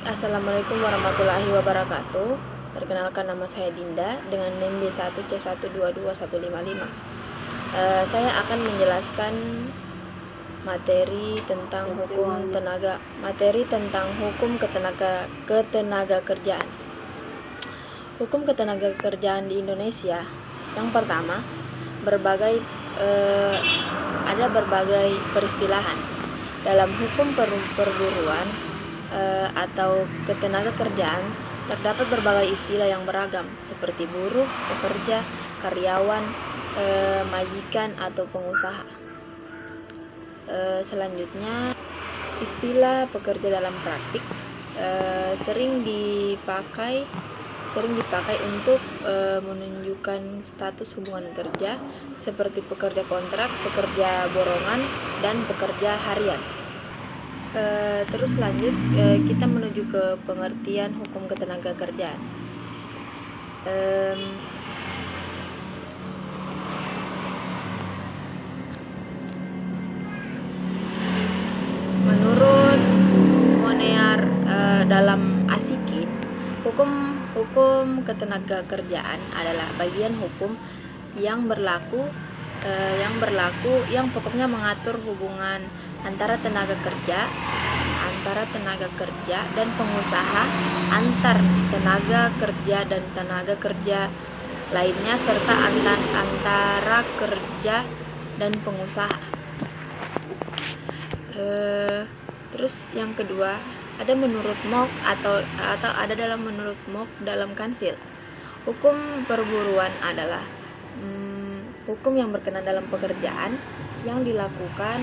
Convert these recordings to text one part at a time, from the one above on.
Assalamualaikum warahmatullahi wabarakatuh. Perkenalkan, nama saya Dinda dengan NIM B1C122155. Saya akan menjelaskan materi tentang hukum ketenaga kerjaan. Hukum ketenaga kerjaan di Indonesia. Yang pertama, ada berbagai peristilahan. Dalam hukum perburuan atau ketenaga kerjaan terdapat berbagai istilah yang beragam seperti buruh, pekerja, karyawan, majikan atau pengusaha. Selanjutnya, istilah pekerja dalam praktik sering dipakai untuk menunjukkan status hubungan kerja seperti pekerja kontrak, pekerja borongan, dan pekerja harian. Terus lanjut, kita menuju ke pengertian hukum ketenaga kerjaan. Menurut Monear dalam Asikin, hukum ketenaga kerjaan adalah bagian hukum yang pokoknya mengatur hubungan antara tenaga kerja dan pengusaha, antar tenaga kerja dan tenaga kerja lainnya, serta antara kerja dan pengusaha. Terus yang kedua, ada menurut Mock atau ada menurut Mock dalam Kansil. Hukum perburuan adalah hukum yang berkenaan dalam pekerjaan yang dilakukan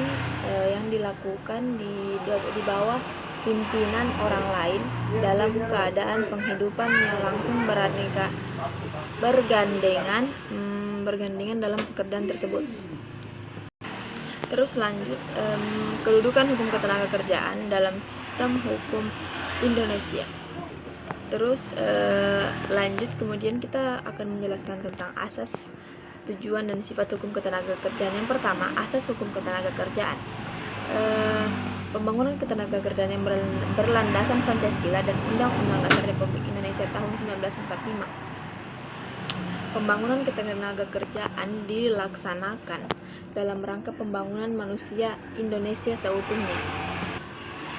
di bawah pimpinan orang lain dalam keadaan penghidupan yang langsung bergandengan dalam pekerjaan tersebut. Terus lanjut, kedudukan hukum ketenaga kerjaan dalam sistem hukum Indonesia. Terus lanjut, kemudian kita akan menjelaskan tentang asas, tujuan, dan sifat hukum ketenaga kerjaan. Yang pertama, asas hukum ketenaga kerjaan. Pembangunan ketenaga kerjaan yang berlandasan Pancasila dan Undang-Undang Dasar Republik Indonesia tahun 1945. Pembangunan ketenaga kerjaan dilaksanakan dalam rangka pembangunan manusia Indonesia seutuhnya.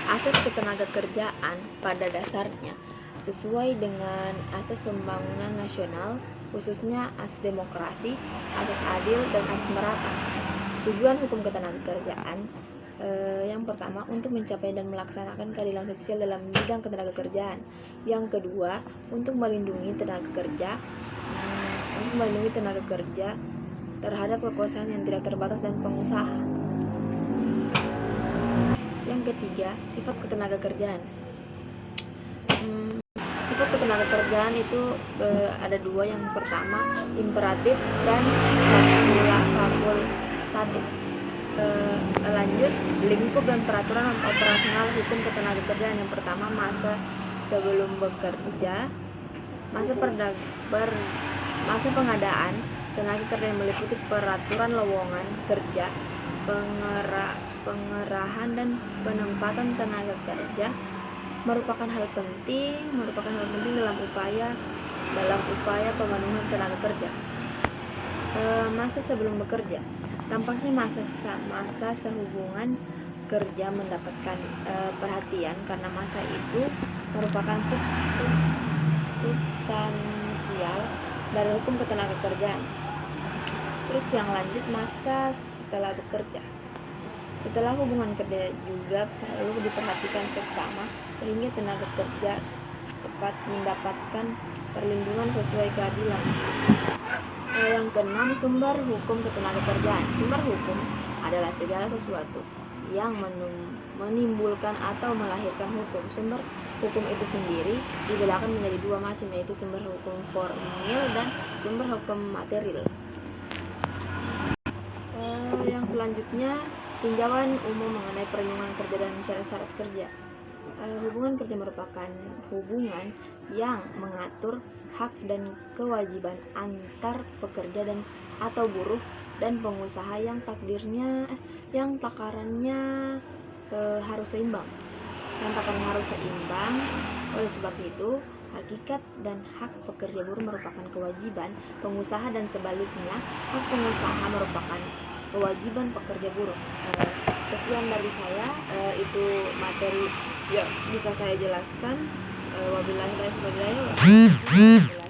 Asas ketenaga kerjaan pada dasarnya sesuai dengan asas pembangunan nasional, khususnya asas demokrasi, asas adil, dan asas merata. Tujuan hukum ketenaga kerjaan yang pertama, untuk mencapai dan melaksanakan keadilan sosial dalam bidang ketenaga kerjaan. Yang kedua, untuk melindungi tenaga kerja terhadap kekuasaan yang tidak terbatas dan pengusaha. Yang ketiga, sifat ketenaga kerjaan. Sifat ketenaga kerjaan itu ada dua. Yang pertama, imperatif dan fakultatif. Lanjut, lingkup dan peraturan operasional hukum ketenaga kerjaan. Yang pertama, masa sebelum bekerja. Masa pengadaan tenaga kerja yang meliputi peraturan lowongan kerja, pengerahan dan penempatan tenaga kerja merupakan hal penting dalam upaya pemenuhan tenaga kerja. Masa sebelum bekerja, tampaknya masa sehubungan kerja mendapatkan perhatian karena masa itu merupakan substansial dari hukum ketenaga kerjaan. Terus yang lanjut, masa setelah bekerja. Setelah hubungan kerja juga perlu diperhatikan seksama sehingga tenaga kerja dapat mendapatkan perlindungan sesuai keadilan. Yang keenam, sumber hukum ketenaga kerjaan. Sumber hukum adalah segala sesuatu yang menimbulkan atau melahirkan hukum. Sumber hukum itu sendiri dibedakan menjadi dua macam, yaitu sumber hukum formil dan sumber hukum material. Yang selanjutnya, tinjauan umum mengenai perlindungan kerja dan syarat-syarat kerja. Hubungan kerja merupakan hubungan yang mengatur hak dan kewajiban antar pekerja dan atau buruh dan pengusaha yang takarannya harus seimbang. Oleh sebab itu, hakikat dan hak pekerja buruh merupakan kewajiban pengusaha dan sebaliknya, hak pengusaha merupakan kewajiban pekerja buruh. Sekian dari saya, itu materi yang bisa saya jelaskan. Wabillahi taufiq wal hidayah. Wassalamualaikum warahmatullahi wabarakatuh.